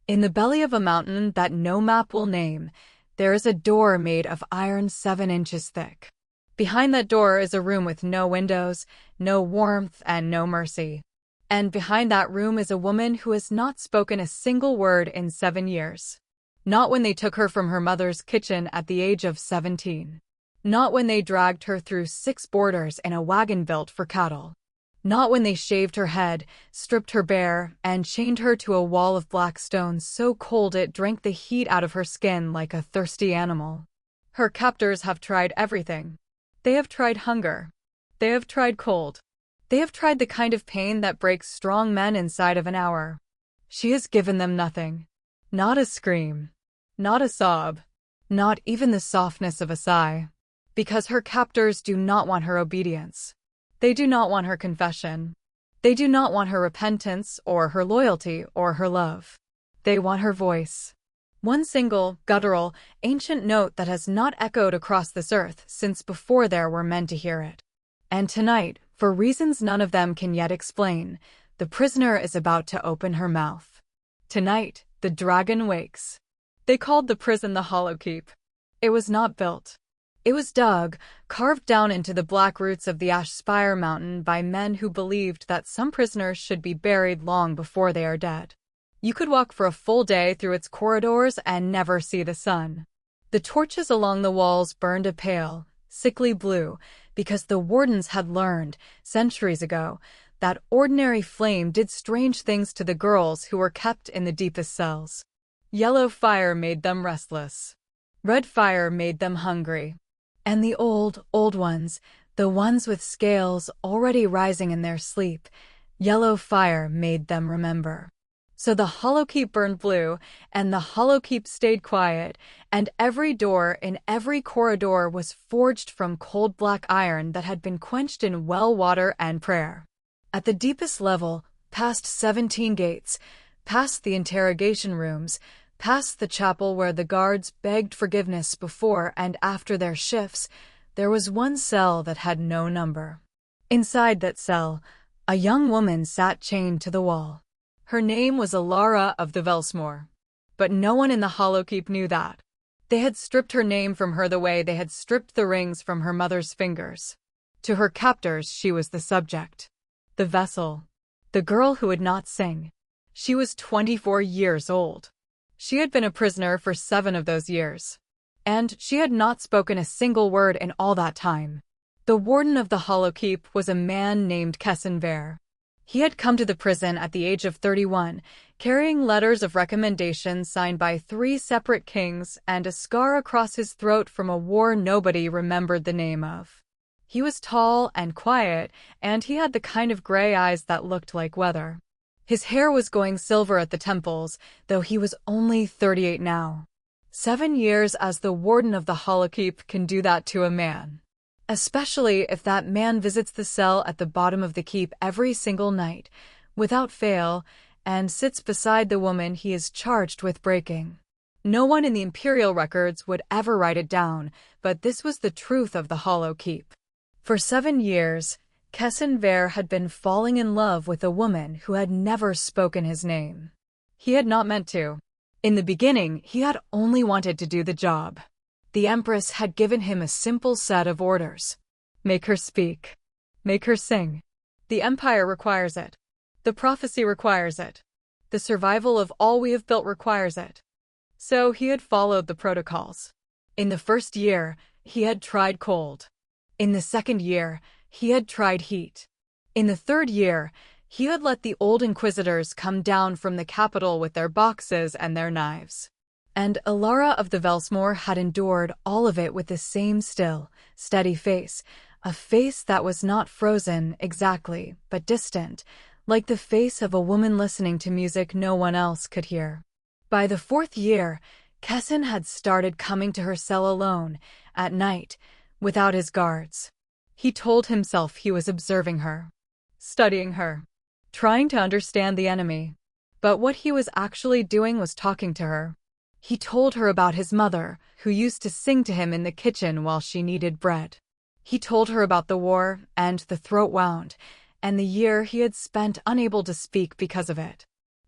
In the belly of a mountain that no map will name, there is a door made of iron 7 inches thick. Behind that door is a room with no windows, no warmth, and no mercy. And behind that room is a woman who has not spoken a single word in 7 years. Not when they took her from her mother's kitchen at the age of 17. Not when they dragged her through 6 borders in a wagon built for cattle. Not when they shaved her head, stripped her bare, and chained her to a wall of black stone so cold it drank the heat out of her skin like a thirsty animal. Her captors have tried everything. They have tried hunger. They have tried cold. They have tried the kind of pain that breaks strong men inside of an hour. She has given them nothing. Not a scream. Not a sob. Not even the softness of a sigh. Because her captors do not want her obedience. They do not want her confession. They do not want her repentance or her loyalty or her love. They want her voice. One single, guttural, ancient note that has not echoed across this earth since before there were men to hear it. And tonight, for reasons none of them can yet explain, the prisoner is about to open her mouth. Tonight, the dragon wakes. They called the prison the Hollow Keep. It was not built. It was dug, carved down into the black roots of the Ash Spire Mountain by men who believed that some prisoners should be buried long before they are dead. You could walk for a full day through its corridors and never see the sun. The torches along the walls burned a pale, sickly blue, because the wardens had learned, centuries ago, that ordinary flame did strange things to the girls who were kept in the deepest cells. Yellow fire made them restless. Red fire made them hungry. And the old ones, the ones with scales already rising in their sleep, yellow fire made them remember. So the Hollow Keep burned blue, and the Hollow Keep stayed quiet, and every door in every corridor was forged from cold black iron that had been quenched in well water and prayer. At the deepest level, past 17 gates, past the interrogation rooms, past the chapel where the guards begged forgiveness before and after their shifts, there was one cell that had no number. Inside that cell, a young woman sat chained to the wall. Her name was Alara of the Velsmoor. But no one in the Hollow Keep knew that. They had stripped her name from her the way they had stripped the rings from her mother's fingers. To her captors she was the subject. The vessel. The girl who would not sing. She was 24 years old. She had been a prisoner for 7 of those years. And she had not spoken a single word in all that time. The warden of the Hollow Keep was a man named Seren Vale. He had come to the prison at the age of 31, carrying letters of recommendation signed by 3 separate kings and a scar across his throat from a war nobody remembered the name of. He was tall and quiet, and he had the kind of gray eyes that looked like weather. His hair was going silver at the temples, though he was only 38 now. 7 years as the warden of the Hollow Keep can do that to a man. Especially if that man visits the cell at the bottom of the keep every single night, without fail, and sits beside the woman he is charged with breaking. No one in the imperial records would ever write it down, but this was the truth of the Hollow Keep. For 7 years, Seren Vale had been falling in love with a woman who had never spoken his name. He had not meant to. In the beginning, he had only wanted to do the job. The Empress had given him a simple set of orders. Make her speak. Make her sing. The Empire requires it. The prophecy requires it. The survival of all we have built requires it. So he had followed the protocols. In the first year, he had tried cold. In the second year, he had tried heat. In the third year, he had let the old inquisitors come down from the capital with their boxes and their knives. And Alara of the Velsmoor had endured all of it with the same still, steady face, a face that was not frozen exactly, but distant, like the face of a woman listening to music no one else could hear. By the 4th year, Seren had started coming to her cell alone, at night, without his guards. He told himself he was observing her, studying her, trying to understand the enemy. But what he was actually doing was talking to her. He told her about his mother, who used to sing to him in the kitchen while she kneaded bread. He told her about the war and the throat wound, and the year he had spent unable to speak because of it.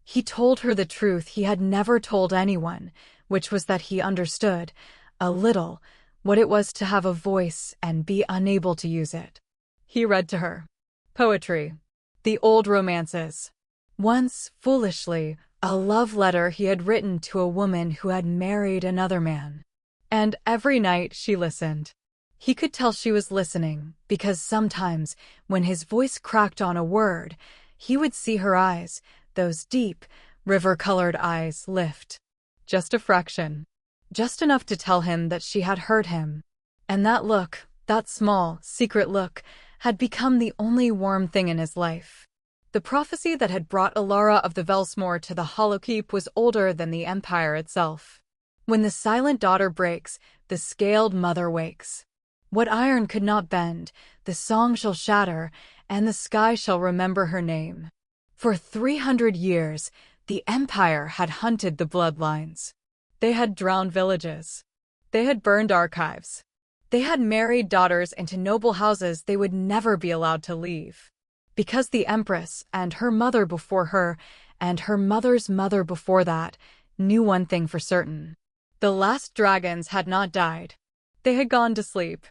He told her the truth he had never told anyone, which was that he understood, a little, what it was to have a voice and be unable to use it. He read to her poetry, the old romances. Once, foolishly, a love letter he had written to a woman who had married another man. And every night she listened. He could tell she was listening, because sometimes, when his voice cracked on a word, he would see her eyes, those deep, river-colored eyes, lift. Just a fraction. Just enough to tell him that she had heard him. And that look, that small, secret look, had become the only warm thing in his life. The prophecy that had brought Alara of the Velsmoor to the Hollow Keep was older than the Empire itself. When the silent daughter breaks, the scaled mother wakes. What iron could not bend, the song shall shatter, and the sky shall remember her name. For 300 years, the Empire had hunted the bloodlines. They had drowned villages. They had burned archives. They had married daughters into noble houses they would never be allowed to leave. Because the Empress, and her mother before her, and her mother's mother before that, knew one thing for certain. The last dragons had not died. They had gone to sleep.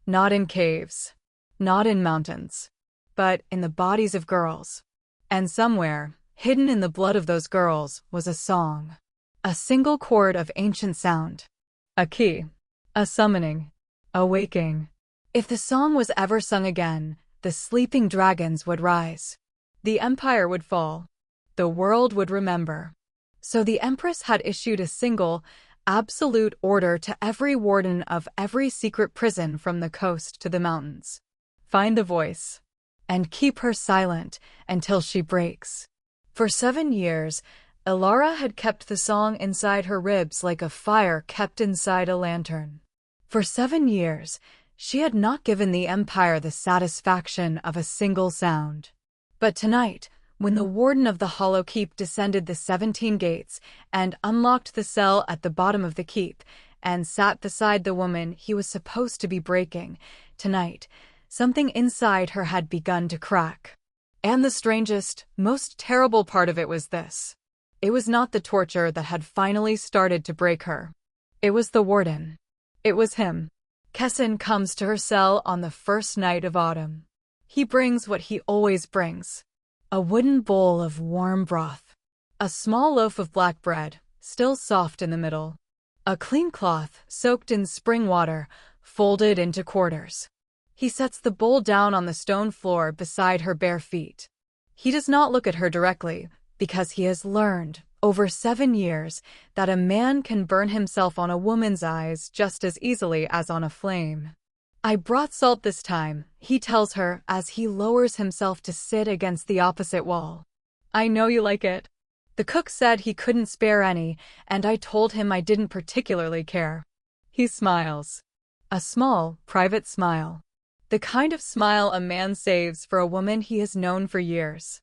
Not in caves. Not in mountains. But in the bodies of girls. And somewhere, hidden in the blood of those girls, was a song. A single chord of ancient sound. A key. A summoning. A waking. If the song was ever sung again, the sleeping dragons would rise. The Empire would fall. The world would remember. So the Empress had issued a single, absolute order to every warden of every secret prison from the coast to the mountains. Find the voice. And keep her silent until she breaks. For 7 years, Alara had kept the song inside her ribs like a fire kept inside a lantern. For 7 years, she had not given the Empire the satisfaction of a single sound. But tonight, when the warden of the Hollow Keep descended the 17 gates and unlocked the cell at the bottom of the keep and sat beside the woman he was supposed to be breaking, tonight, something inside her had begun to crack. And the strangest, most terrible part of it was this. It was not the torture that had finally started to break her. It was the warden. It was him. Kessin comes to her cell on the first night of autumn. He brings what he always brings. A wooden bowl of warm broth. A small loaf of black bread, still soft in the middle. A clean cloth, soaked in spring water, folded into quarters. He sets the bowl down on the stone floor beside her bare feet. He does not look at her directly, because he has learned, over 7 years, that a man can burn himself on a woman's eyes just as easily as on a flame. I brought salt this time, he tells her as he lowers himself to sit against the opposite wall. I know you like it. The cook said he couldn't spare any, and I told him I didn't particularly care. He smiles. A small, private smile. The kind of smile a man saves for a woman he has known for years.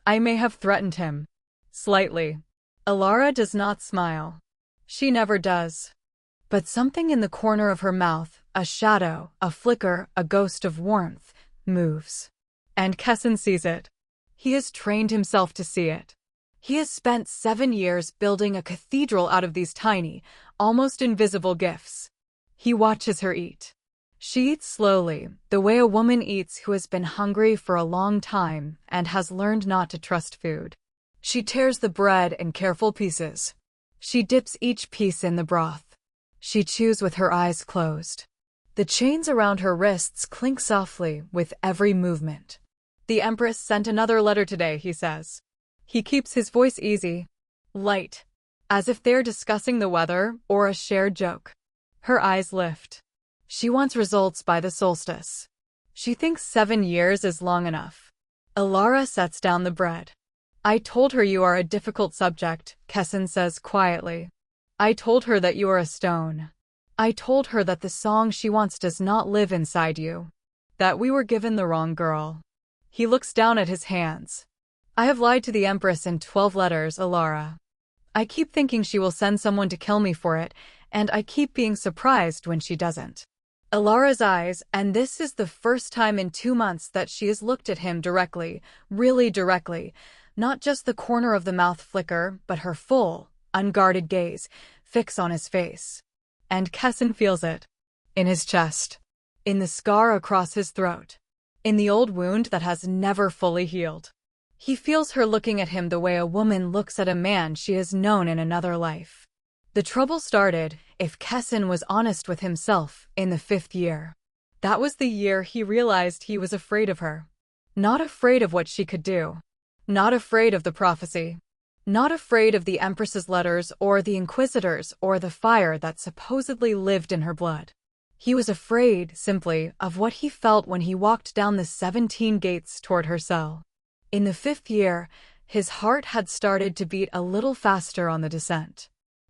I may have threatened him. Slightly. Alara does not smile. She never does. But something in the corner of her mouth, a shadow, a flicker, a ghost of warmth, moves. And Kessin sees it. He has trained himself to see it. He has spent 7 years building a cathedral out of these tiny, almost invisible gifts. He watches her eat. She eats slowly, the way a woman eats who has been hungry for a long time and has learned not to trust food. She tears the bread in careful pieces. She dips each piece in the broth. She chews with her eyes closed. The chains around her wrists clink softly with every movement. The Empress sent another letter today, he says. He keeps his voice easy, light, as if they're discussing the weather or a shared joke. Her eyes lift. She wants results by the solstice. She thinks 7 years is long enough. Alara sets down the bread. I told her you are a difficult subject, Kessin says quietly. I told her that you are a stone. I told her that the song she wants does not live inside you. That we were given the wrong girl. He looks down at his hands. I have lied to the Empress in 12 letters, Alara. I keep thinking she will send someone to kill me for it, and I keep being surprised when she doesn't. Alara's eyes, and this is the first time in 2 months that she has looked at him directly, really directly, Not just the corner of the mouth flicker, but her full, unguarded gaze fix on his face. And Kessin feels it. In his chest. In the scar across his throat. In the old wound that has never fully healed. He feels her looking at him the way a woman looks at a man she has known in another life. The trouble started, if Kessin was honest with himself, in the 5th year. That was the year he realized he was afraid of her. Not afraid of what she could do. Not afraid of the prophecy. Not afraid of the Empress's letters or the Inquisitors or the fire that supposedly lived in her blood. He was afraid, simply, of what he felt when he walked down the 17 gates toward her cell. In the 5th year, his heart had started to beat a little faster on the descent.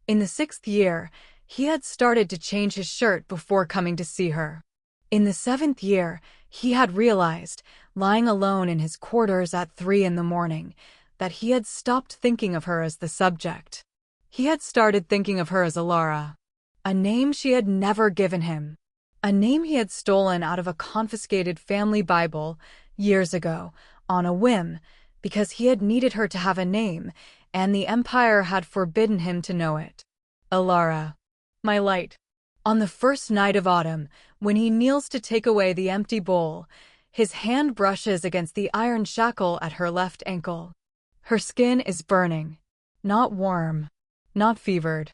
In the 6th year, he had started to change his shirt before coming to see her. In the 7th year, he had realized, lying alone in his quarters at 3 in the morning, that he had stopped thinking of her as the subject. He had started thinking of her as Alara. A name she had never given him. A name he had stolen out of a confiscated family Bible years ago, on a whim, because he had needed her to have a name, and the Empire had forbidden him to know it. Alara. My light. On the first night of autumn, when he kneels to take away the empty bowl, his hand brushes against the iron shackle at her left ankle. Her skin is burning. Not warm. Not fevered.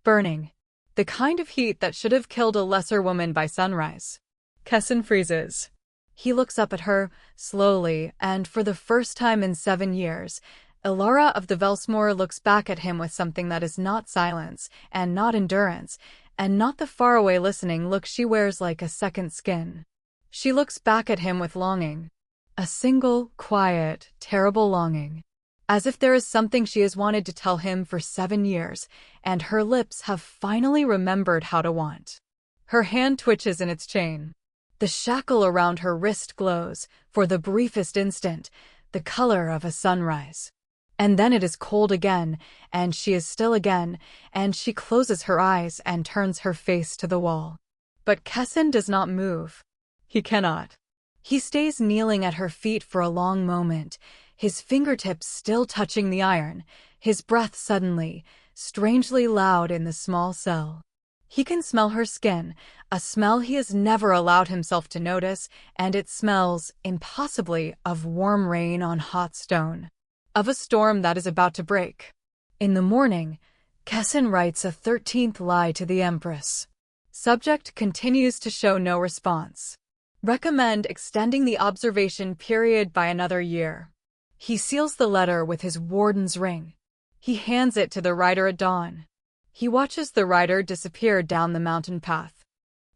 Burning. The kind of heat that should have killed a lesser woman by sunrise. Kessin freezes. He looks up at her, slowly, and for the first time in 7 years, Alara of the Velsmoor looks back at him with something that is not silence, and not endurance, and not the faraway listening look she wears like a second skin. She looks back at him with longing. A single, quiet, terrible longing. As if there is something she has wanted to tell him for 7 years, and her lips have finally remembered how to want. Her hand twitches in its chain. The shackle around her wrist glows, for the briefest instant, the color of a sunrise. And then it is cold again, and she is still again, and she closes her eyes and turns her face to the wall. But Kessin does not move. He cannot. He stays kneeling at her feet for a long moment, his fingertips still touching the iron, his breath suddenly, strangely loud in the small cell. He can smell her skin, a smell he has never allowed himself to notice, and it smells, impossibly, of warm rain on hot stone. Of a storm that is about to break. In the morning, Kessin writes a 13th lie to the Empress. Subject continues to show no response. Recommend extending the observation period by another year. He seals the letter with his warden's ring. He hands it to the rider at dawn. He watches the rider disappear down the mountain path.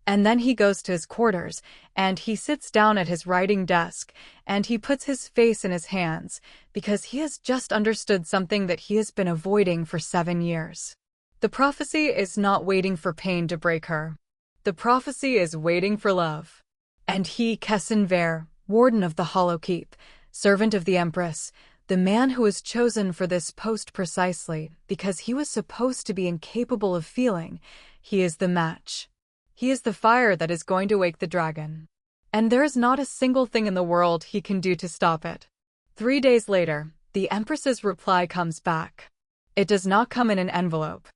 And then he goes to his quarters, and he sits down at his writing desk, and he puts his face in his hands, because he has just understood something that he has been avoiding for 7 years. The prophecy is not waiting for pain to break her. The prophecy is waiting for love. And he, Kessin Vale, warden of the Hollow Keep, servant of the Empress, the man who was chosen for this post precisely because he was supposed to be incapable of feeling, he is the match. He is the fire that is going to wake the dragon. And there is not a single thing in the world he can do to stop it. 3 days later, the Empress's reply comes back. It does not come in an envelope.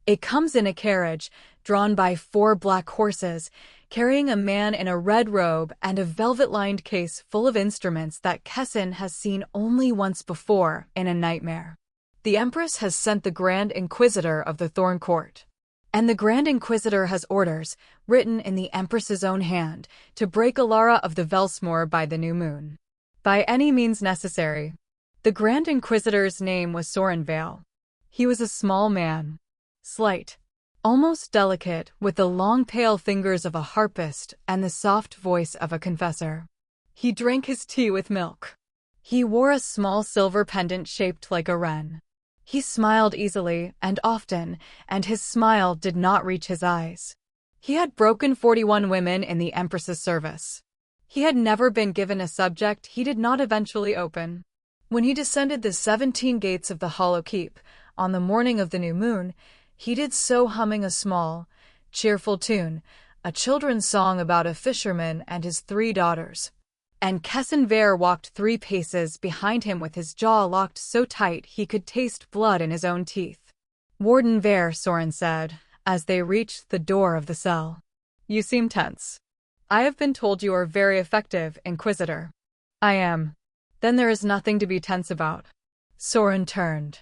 It comes in a carriage, drawn by 4 black horses, carrying a man in a red robe and a velvet-lined case full of instruments that Kessin has seen only once before in a nightmare. The Empress has sent the Grand Inquisitor of the Thorn Court. And the Grand Inquisitor has orders, written in the Empress's own hand, to break Alara of the Velsmoor by the new moon. By any means necessary. The Grand Inquisitor's name was Seren Vale. He was a small man. Slight. Almost delicate, with the long pale fingers of a harpist and the soft voice of a confessor. He drank his tea with milk. He wore a small silver pendant shaped like a wren. He smiled easily and often, and his smile did not reach his eyes. He had broken 41 women in the Empress's service. He had never been given a subject he did not eventually open. When he descended the 17 gates of the Hollow Keep, on the morning of the new moon, he did so humming a small, cheerful tune, a children's song about a fisherman and his 3 daughters. and Seren Vale walked 3 paces behind him with his jaw locked so tight he could taste blood in his own teeth. "Warden Vale," Seren said, as they reached the door of the cell. "You seem tense. I have been told you are very effective, Inquisitor." "I am." "Then there is nothing to be tense about." Seren turned.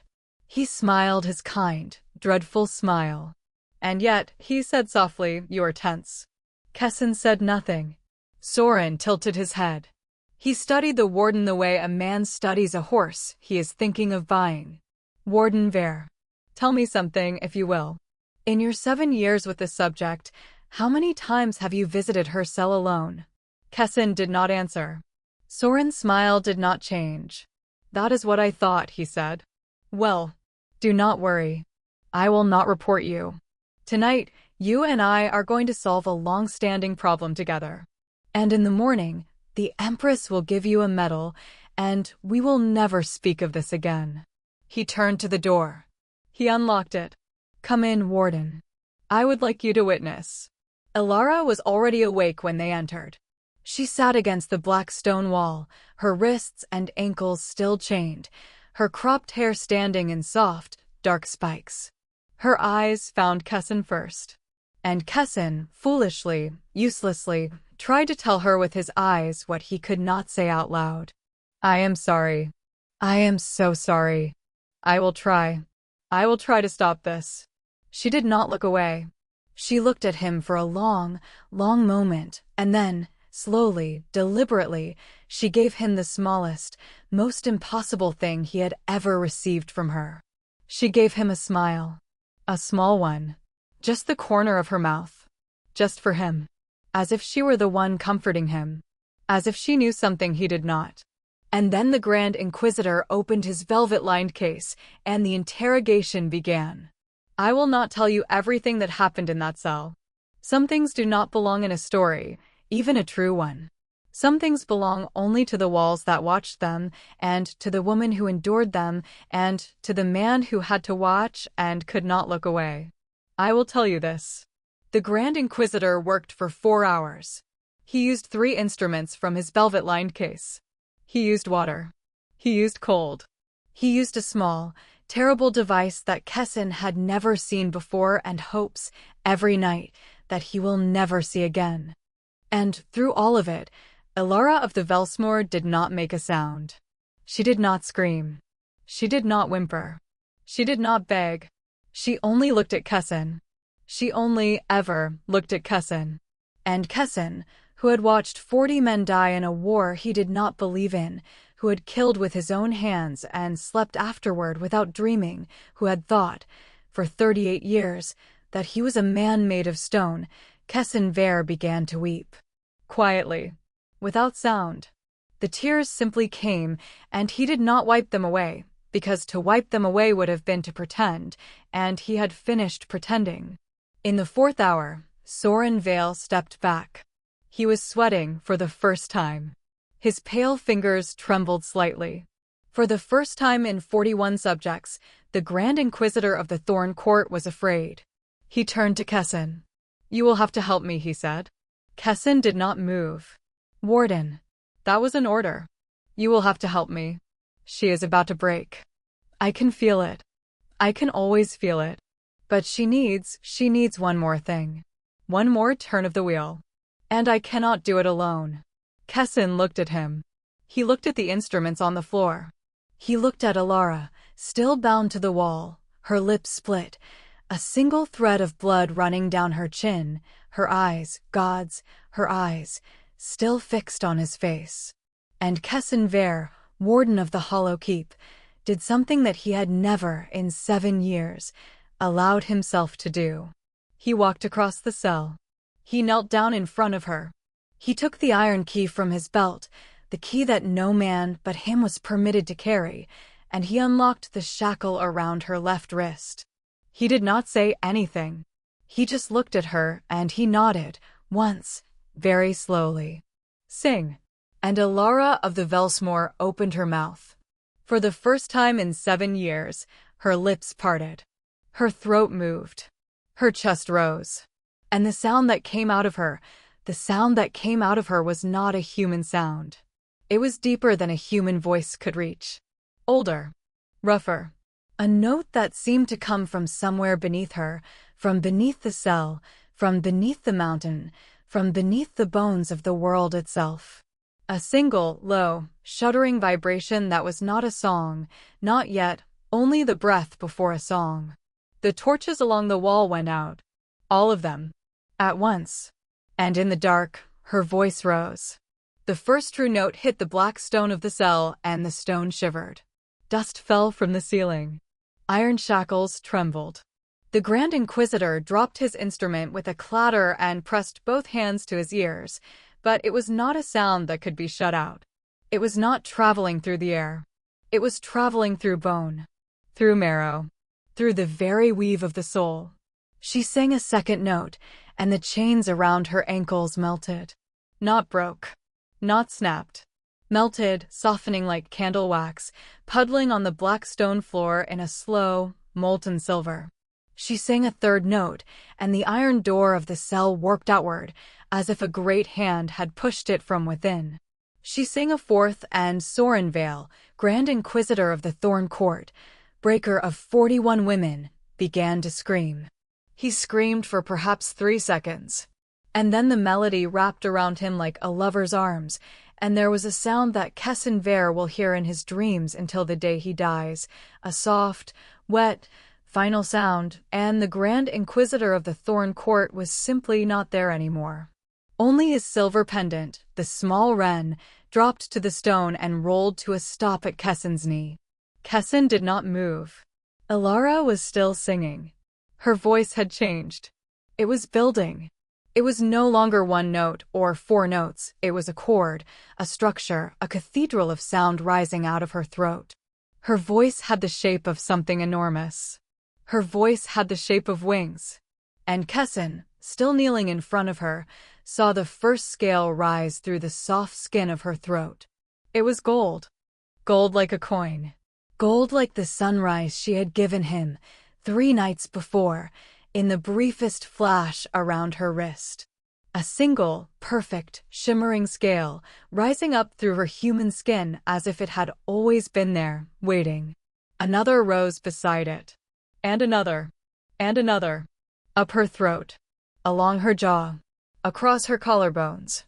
He smiled his kind, dreadful smile. "And yet," he said softly, "you are tense." Seren said nothing. Seren tilted his head. He studied the warden the way a man studies a horse he is thinking of buying. "Warden Vale, tell me something, if you will. In your 7 years with this subject, how many times have you visited her cell alone?" Seren did not answer. Soren's smile did not change. "That is what I thought," he said. "Well, do not worry. I will not report you. Tonight, you and I are going to solve a long-standing problem together. And in the morning, the Empress will give you a medal, and we will never speak of this again." He turned to the door. He unlocked it. "Come in, Warden. I would like you to witness." Elara was already awake when they entered. She sat against the black stone wall, her wrists and ankles still chained, her cropped hair standing in soft, dark spikes. Her eyes found Seren first. And Seren, foolishly, uselessly, tried to tell her with his eyes what he could not say out loud. "I am sorry. I am so sorry. I will try. I will try to stop this." She did not look away. She looked at him for a long, long moment, and then, slowly, deliberately, she gave him the smallest, most impossible thing he had ever received from her. She gave him a smile. A small one. Just the corner of her mouth. Just for him. As if she were the one comforting him. As if she knew something he did not. And then the Grand Inquisitor opened his velvet-lined case, and the interrogation began. I will not tell you everything that happened in that cell. Some things do not belong in a story, even a true one. Some things belong only to the walls that watched them, and to the woman who endured them, and to the man who had to watch and could not look away. I will tell you this. The Grand Inquisitor worked for 4 hours. He used 3 instruments from his velvet-lined case. He used water. He used cold. He used a small, terrible device that Seren had never seen before and hopes, every night, that he will never see again. And, through all of it, Elara of the Velsmoor did not make a sound. She did not scream. She did not whimper. She did not beg. She only looked at Seren. She only, ever, looked at Seren. And Seren, who had watched 40 men die in a war he did not believe in, who had killed with his own hands and slept afterward without dreaming, who had thought, for 38 years, that he was a man made of stone, Seren Vale began to weep. Quietly. Without sound. The tears simply came, and he did not wipe them away, because to wipe them away would have been to pretend, and he had finished pretending. In the 4th hour, Seren Vale stepped back. He was sweating for the first time. His pale fingers trembled slightly. For the first time in 41 subjects, the Grand Inquisitor of the Thorn Court was afraid. He turned to Seren. "You will have to help me," he said. Seren did not move. "Warden." "That was an order." "You will have to help me. She is about to break. I can feel it. I can always feel it. But she needs one more thing. One more turn of the wheel. And I cannot do it alone." Seren looked at him. He looked at the instruments on the floor. He looked at Elara, still bound to the wall, her lips split, a single thread of blood running down her chin, her eyes, gods, her eyes, still fixed on his face. And Seren Vale, Warden of the Hollow Keep, did something that he had never, in 7 years, allowed himself to do. He walked across the cell. He knelt down in front of her. He took the iron key from his belt, the key that no man but him was permitted to carry, and he unlocked the shackle around her left wrist. He did not say anything. He just looked at her, and he nodded, once, very slowly. "Sing." And Elara of the Velsmoor opened her mouth. For the first time in 7 years, her lips parted. Her throat moved. Her chest rose. And the sound that came out of her was not a human sound. It was deeper than a human voice could reach. Older. Rougher. A note that seemed to come from somewhere beneath her, from beneath the cell, from beneath the mountain, from beneath the bones of the world itself. A single, low, shuddering vibration that was not a song, not yet, only the breath before a song. The torches along the wall went out. All of them. At once. And in the dark, her voice rose. The first true note hit the black stone of the cell, and the stone shivered. Dust fell from the ceiling. Iron shackles trembled. The Grand Inquisitor dropped his instrument with a clatter and pressed both hands to his ears, but it was not a sound that could be shut out. It was not traveling through the air. It was traveling through bone, through marrow, through the very weave of the soul. She sang a second note, and the chains around her ankles melted. Not broke. Not snapped. Melted, softening like candle wax, puddling on the black stone floor in a slow, molten silver. She sang a third note, and the iron door of the cell worked outward, as if a great hand had pushed it from within. She sang a fourth, and Seren Vale, Grand Inquisitor of the Thorn Court, breaker of 41 women, began to scream. He screamed for perhaps 3 seconds. And then the melody wrapped around him like a lover's arms, and there was a sound that Seren Vale will hear in his dreams until the day he dies, a soft, wet, final sound, and the Grand Inquisitor of the Thorn Court was simply not there anymore. Only his silver pendant, the small wren, dropped to the stone and rolled to a stop at Kessen's knee. Kessen did not move. Alara was still singing. Her voice had changed. It was building. It was no longer one note or 4 notes, it was a chord, a structure, a cathedral of sound rising out of her throat. Her voice had the shape of something enormous. Her voice had the shape of wings. And Kessen, still kneeling in front of her, saw the first scale rise through the soft skin of her throat. It was gold. Gold like a coin. Gold like the sunrise she had given him 3 nights before, in the briefest flash around her wrist. A single, perfect, shimmering scale, rising up through her human skin as if it had always been there, waiting. Another rose beside it. And another. And another. Up her throat. Along her jaw. Across her collarbones.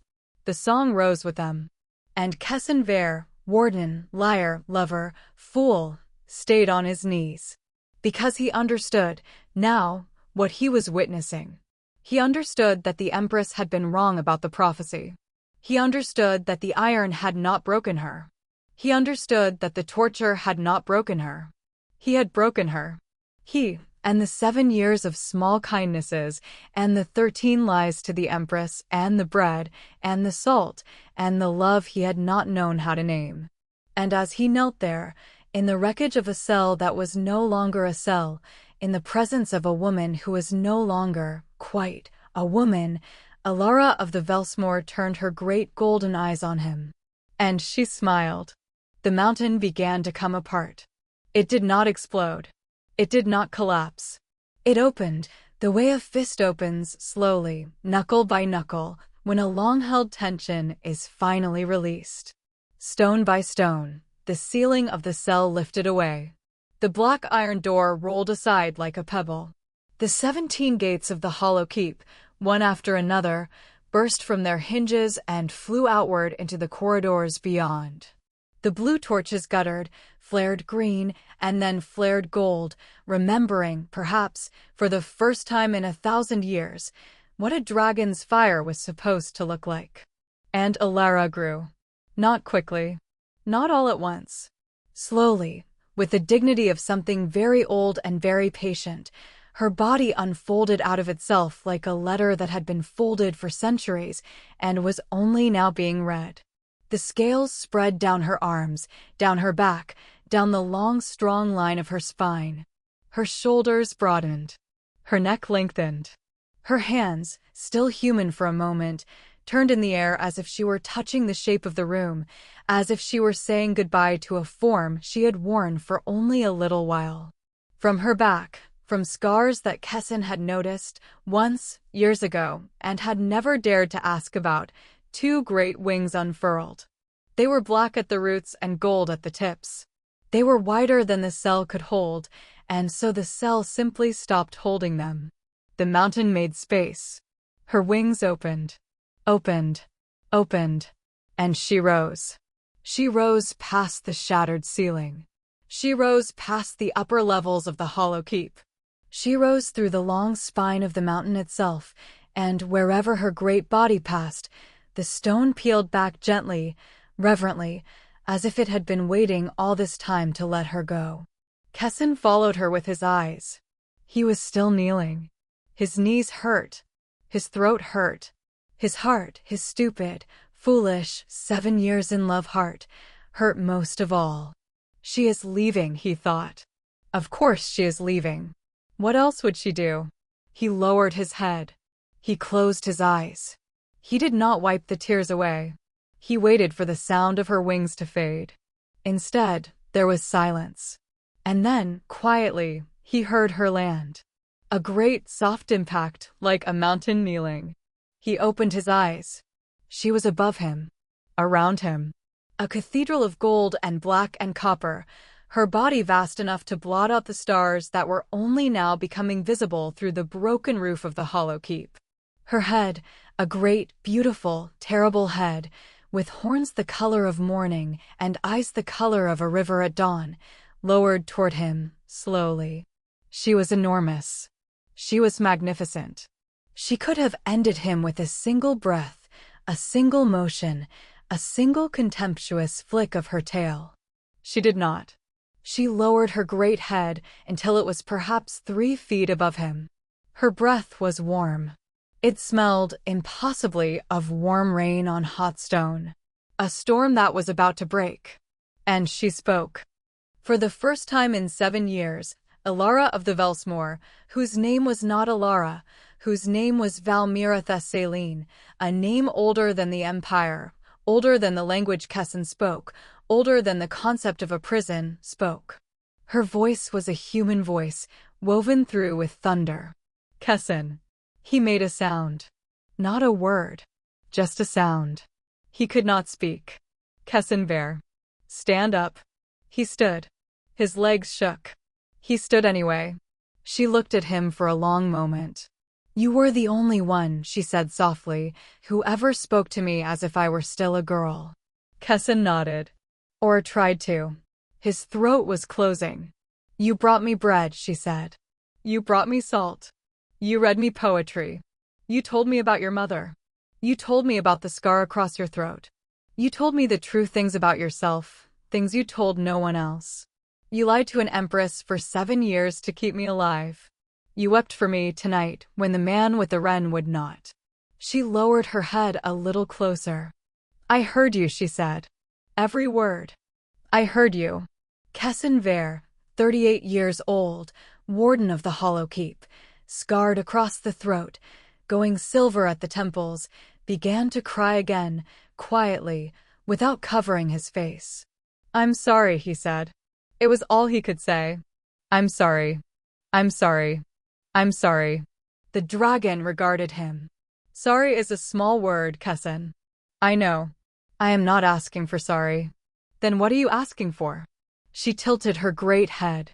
The song rose with them. And Seren Vale, warden, liar, lover, fool, stayed on his knees. Because he understood, now, what he was witnessing. He understood that the Empress had been wrong about the prophecy. He understood that the iron had not broken her. He understood that the torture had not broken her. He had broken her. He, and the 7 years of small kindnesses, and the 13 lies to the Empress, and the bread, and the salt, and the love he had not known how to name. And as he knelt there, in the wreckage of a cell that was no longer a cell, in the presence of a woman who was no longer, quite, a woman, Alara of the Velsmoor turned her great golden eyes on him. And she smiled. The mountain began to come apart. It did not explode. It did not collapse. It opened, the way a fist opens, slowly, knuckle by knuckle, when a long-held tension is finally released. Stone by stone, the ceiling of the cell lifted away. The black iron door rolled aside like a pebble. The 17 gates of the hollow keep, one after another, burst from their hinges and flew outward into the corridors beyond. The blue torches guttered, flared green, and then flared gold, remembering, perhaps, for the first time in 1,000 years, what a dragon's fire was supposed to look like. And Alara grew. Not quickly. Not all at once. Slowly, with the dignity of something very old and very patient, her body unfolded out of itself like a letter that had been folded for centuries and was only now being read. The scales spread down her arms, down her back, down the long, strong line of her spine. Her shoulders broadened. Her neck lengthened. Her hands, still human for a moment, turned in the air as if she were touching the shape of the room, as if she were saying goodbye to a form she had worn for only a little while. From her back, from scars that Kessen had noticed once, years ago, and had never dared to ask about, 2 great wings unfurled. They were black at the roots and gold at the tips. They were wider than the cell could hold, and so the cell simply stopped holding them. The mountain made space. Her wings opened, opened, opened, and she rose. She rose past the shattered ceiling. She rose past the upper levels of the hollow keep. She rose through the long spine of the mountain itself, and wherever her great body passed, the stone peeled back gently, reverently, as if it had been waiting all this time to let her go. Kessin followed her with his eyes. He was still kneeling. His knees hurt. His throat hurt. His heart, his stupid, foolish, 7 years in love heart, hurt most of all. She is leaving, he thought. Of course she is leaving. What else would she do? He lowered his head. He closed his eyes. He did not wipe the tears away. He waited for the sound of her wings to fade. Instead, there was silence. And then, quietly, he heard her land. A great, soft impact, like a mountain kneeling. He opened his eyes. She was above him, around him. A cathedral of gold and black and copper, her body vast enough to blot out the stars that were only now becoming visible through the broken roof of the hollow keep. Her head, a great, beautiful, terrible head, with horns the color of morning and eyes the color of a river at dawn, lowered toward him, slowly. She was enormous. She was magnificent. She could have ended him with a single breath, a single motion, a single contemptuous flick of her tail. She did not. She lowered her great head until it was perhaps 3 feet above him. Her breath was warm. It smelled, impossibly, of warm rain on hot stone. A storm that was about to break. And she spoke. For the first time in 7 years, Ilara of the Velsmoor, whose name was not Ilara, whose name was Valmira Thessaline, a name older than the Empire, older than the language Kessin spoke, older than the concept of a prison, spoke. Her voice was a human voice, woven through with thunder. Kessin. He made a sound. Not a word. Just a sound. He could not speak. Kessin Vare. Stand up. He stood. His legs shook. He stood anyway. She looked at him for a long moment. You were the only one, she said softly, who ever spoke to me as if I were still a girl. Kessin nodded. Or tried to. His throat was closing. You brought me bread, she said. You brought me salt. You read me poetry. You told me about your mother. You told me about the scar across your throat. You told me the true things about yourself, things you told no one else. You lied to an empress for 7 years to keep me alive. You wept for me tonight when the man with the wren would not. She lowered her head a little closer. I heard you, she said. Every word. I heard you. Kessin Vare, 38 years old, warden of the Hollow Keep, scarred across the throat, going silver at the temples, began to cry again, quietly, without covering his face. I'm sorry, he said. It was all he could say. I'm sorry. I'm sorry. I'm sorry. The dragon regarded him. Sorry is a small word, Kessin. I know. I am not asking for sorry. Then what are you asking for? She tilted her great head.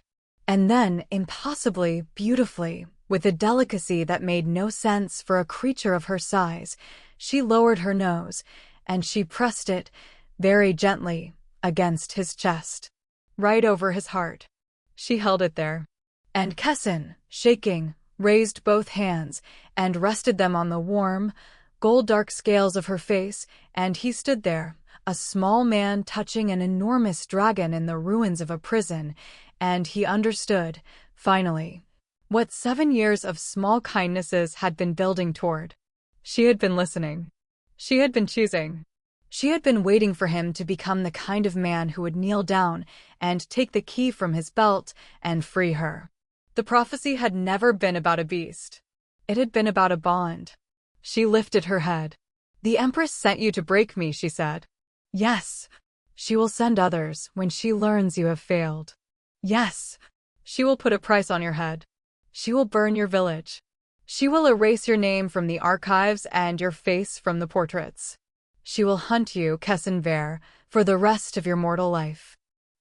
And then, impossibly, beautifully, with a delicacy that made no sense for a creature of her size, she lowered her nose, and she pressed it, very gently, against his chest. Right over his heart. She held it there. And Kessin, shaking, raised both hands and rested them on the warm, gold-dark scales of her face, and he stood there, a small man touching an enormous dragon in the ruins of a prison, and he understood, finally, what 7 years of small kindnesses had been building toward. She had been listening. She had been choosing. She had been waiting for him to become the kind of man who would kneel down and take the key from his belt and free her. The prophecy had never been about a beast. It had been about a bond. She lifted her head. The Empress sent you to break me, she said. Yes. She will send others when she learns you have failed. Yes. She will put a price on your head. She will burn your village. She will erase your name from the archives and your face from the portraits. She will hunt you, Kessin Vare, for the rest of your mortal life.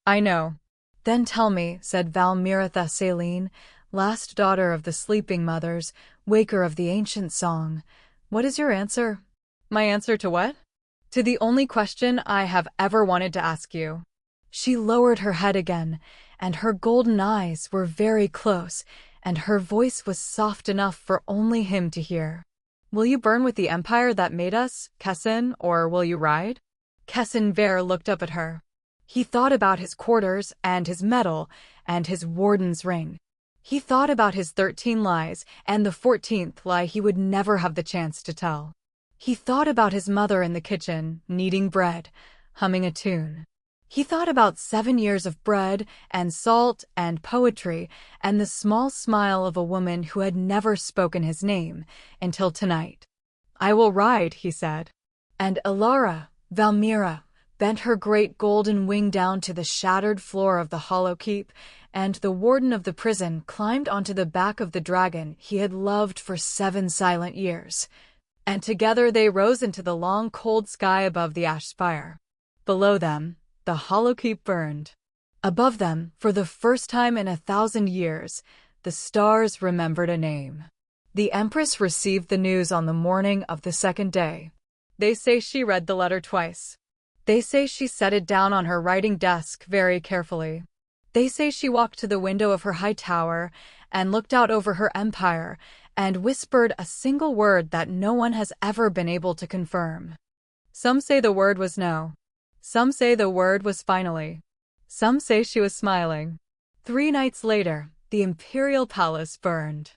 I know. Then tell me, said Valmira Thessaline, last daughter of the sleeping mothers, waker of the ancient song. What is your answer? My answer to what? To the only question I have ever wanted to ask you. She lowered her head again, and her golden eyes were very close, and her voice was soft enough for only him to hear. Will you burn with the empire that made us, Kessin, or will you ride? Kessin Vare looked up at her. He thought about his quarters and his medal and his warden's ring. He thought about his 13 lies and the 14th lie he would never have the chance to tell. He thought about his mother in the kitchen, kneading bread, humming a tune. He thought about 7 years of bread and salt and poetry and the small smile of a woman who had never spoken his name until tonight. I will ride, he said. And Ilara, Valmira, bent her great golden wing down to the shattered floor of the hollow keep, and the warden of the prison climbed onto the back of the dragon he had loved for 7 silent years. And together they rose into the long cold sky above the ash spire. Below them, the hollow keep burned. Above them, for the first time in 1,000 years, the stars remembered a name. The Empress received the news on the morning of the 2nd day. They say she read the letter twice. They say she set it down on her writing desk very carefully. They say she walked to the window of her high tower and looked out over her empire and whispered a single word that no one has ever been able to confirm. Some say the word was no. Some say the word was finally. Some say she was smiling. 3 nights later, the imperial palace burned.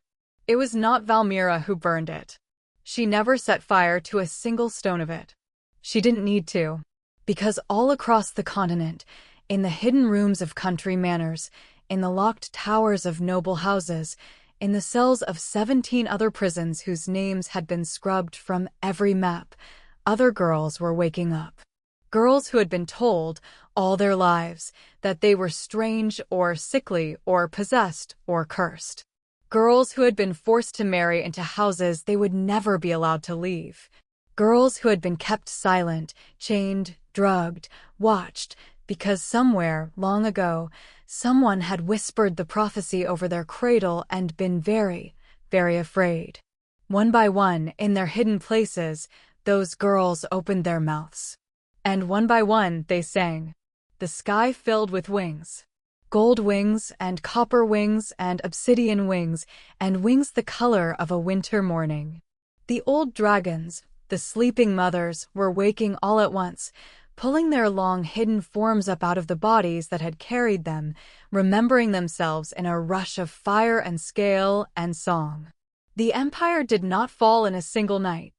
It was not Valmira who burned it. She never set fire to a single stone of it. She didn't need to. Because all across the continent, in the hidden rooms of country manors, in the locked towers of noble houses, in the cells of 17 other prisons whose names had been scrubbed from every map, other girls were waking up. Girls who had been told, all their lives, that they were strange or sickly or possessed or cursed. Girls who had been forced to marry into houses they would never be allowed to leave. Girls who had been kept silent, chained, drugged, watched, because somewhere, long ago, someone had whispered the prophecy over their cradle and been very, very afraid. One by one, in their hidden places, those girls opened their mouths. And one by one, they sang. The sky filled with wings. Gold wings and copper wings and obsidian wings and wings the color of a winter morning. The old dragons, the sleeping mothers, were waking all at once, pulling their long hidden forms up out of the bodies that had carried them, remembering themselves in a rush of fire and scale and song. The empire did not fall in a single night.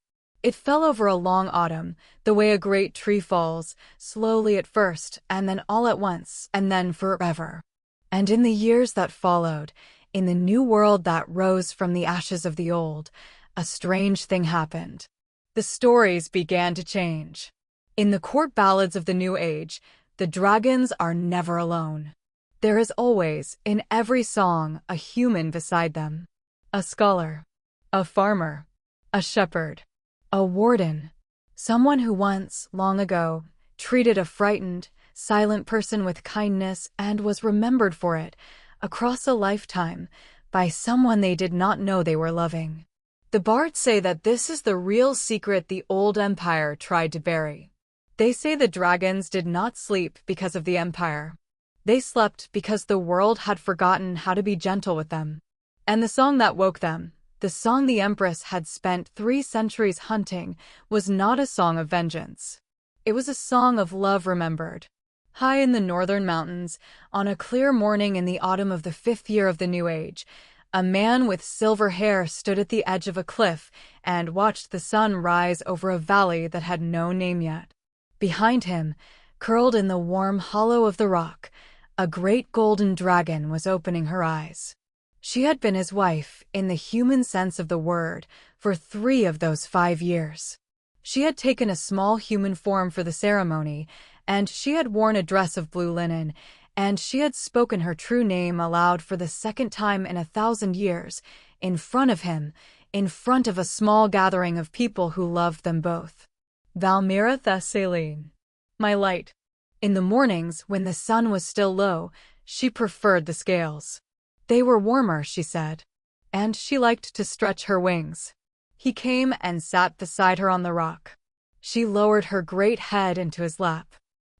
It fell over a long autumn, the way a great tree falls, slowly at first, and then all at once, and then forever. And in the years that followed, in the new world that rose from the ashes of the old, a strange thing happened. The stories began to change. In the court ballads of the New Age, the dragons are never alone. There is always, in every song, a human beside them. A scholar, a farmer, a shepherd, a warden, someone who once, long ago, treated a frightened, silent person with kindness and was remembered for it, across a lifetime, by someone they did not know they were loving. The bards say that this is the real secret the old empire tried to bury. They say the dragons did not sleep because of the empire. They slept because the world had forgotten how to be gentle with them. And the song that woke them, the song the Empress had spent 3 centuries hunting, was not a song of vengeance. It was a song of love remembered. High in the northern mountains, on a clear morning in the autumn of the 5th year of the New Age, a man with silver hair stood at the edge of a cliff and watched the sun rise over a valley that had no name yet. Behind him, curled in the warm hollow of the rock, a great golden dragon was opening her eyes. She had been his wife, in the human sense of the word, for 3 of those 5 years. She had taken a small human form for the ceremony, and she had worn a dress of blue linen, and she had spoken her true name aloud for the 2nd time in 1,000 years, in front of him, in front of a small gathering of people who loved them both. Valmira Thessaline. My light. In the mornings, when the sun was still low, she preferred the scales. They were warmer, she said. And she liked to stretch her wings. He came and sat beside her on the rock. She lowered her great head into his lap.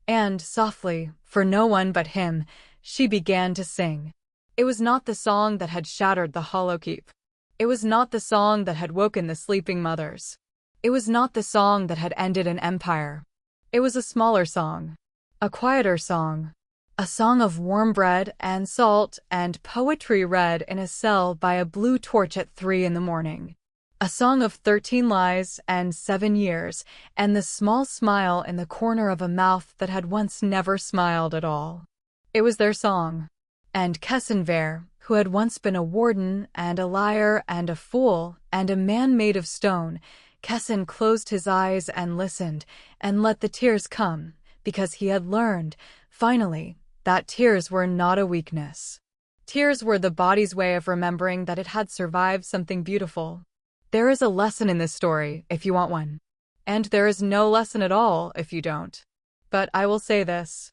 And, softly, for no one but him, she began to sing. It was not the song that had shattered the hollow keep. It was not the song that had woken the sleeping mothers. It was not the song that had ended an empire. It was a smaller song. A quieter song. A song of warm bread and salt and poetry read in a cell by a blue torch at 3 in the morning. A song of 13 lies and 7 years, and the small smile in the corner of a mouth that had once never smiled at all. It was their song. And Kessenver, who had once been a warden and a liar and a fool and a man made of stone, Kessen closed his eyes and listened and let the tears come, because he had learned, finally, that tears were not a weakness. Tears were the body's way of remembering that it had survived something beautiful. There is a lesson in this story, if you want one. And there is no lesson at all if you don't. But I will say this.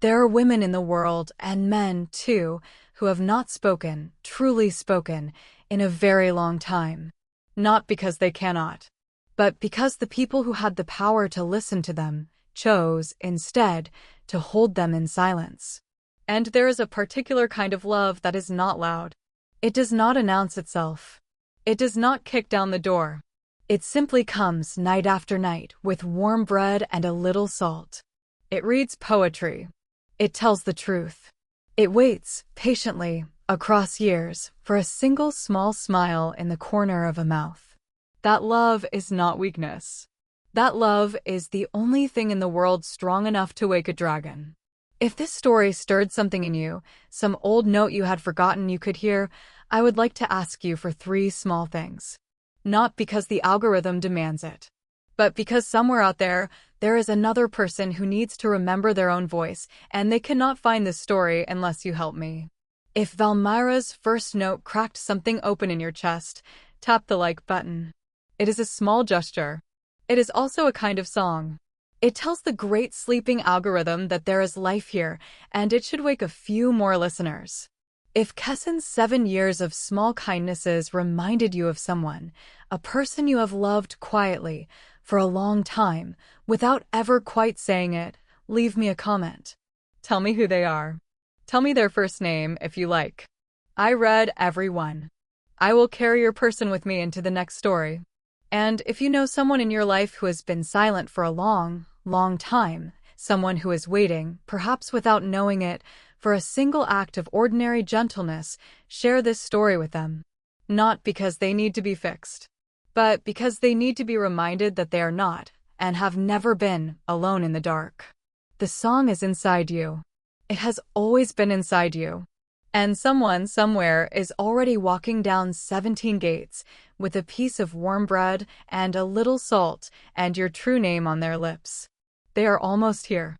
There are women in the world, and men, too, who have not spoken, truly spoken, in a very long time. Not because they cannot, but because the people who had the power to listen to them chose, instead, to hold them in silence. And there is a particular kind of love that is not loud. It does not announce itself. It does not kick down the door. It simply comes night after night with warm bread and a little salt. It reads poetry. It tells the truth. It waits, patiently, across years, for a single small smile in the corner of a mouth. That love is not weakness. That love is the only thing in the world strong enough to wake a dragon. If this story stirred something in you, some old note you had forgotten you could hear, I would like to ask you for 3 small things. Not because the algorithm demands it, but because somewhere out there is another person who needs to remember their own voice, and they cannot find this story unless you help me. If Valmyra's first note cracked something open in your chest, tap the like button. It is a small gesture. It is also a kind of song. It tells the great sleeping algorithm that there is life here, and it should wake a few more listeners. If Kessen's 7 years of small kindnesses reminded you of someone, a person you have loved quietly, for a long time, without ever quite saying it, leave me a comment. Tell me who they are. Tell me their first name if you like. I read every one. I will carry your person with me into the next story. And if you know someone in your life who has been silent for a long, long time, someone who is waiting, perhaps without knowing it, for a single act of ordinary gentleness, share this story with them. Not because they need to be fixed, but because they need to be reminded that they are not, and have never been, alone in the dark. The song is inside you. It has always been inside you. And someone somewhere is already walking down 17 gates with a piece of warm bread and a little salt and your true name on their lips. They are almost here.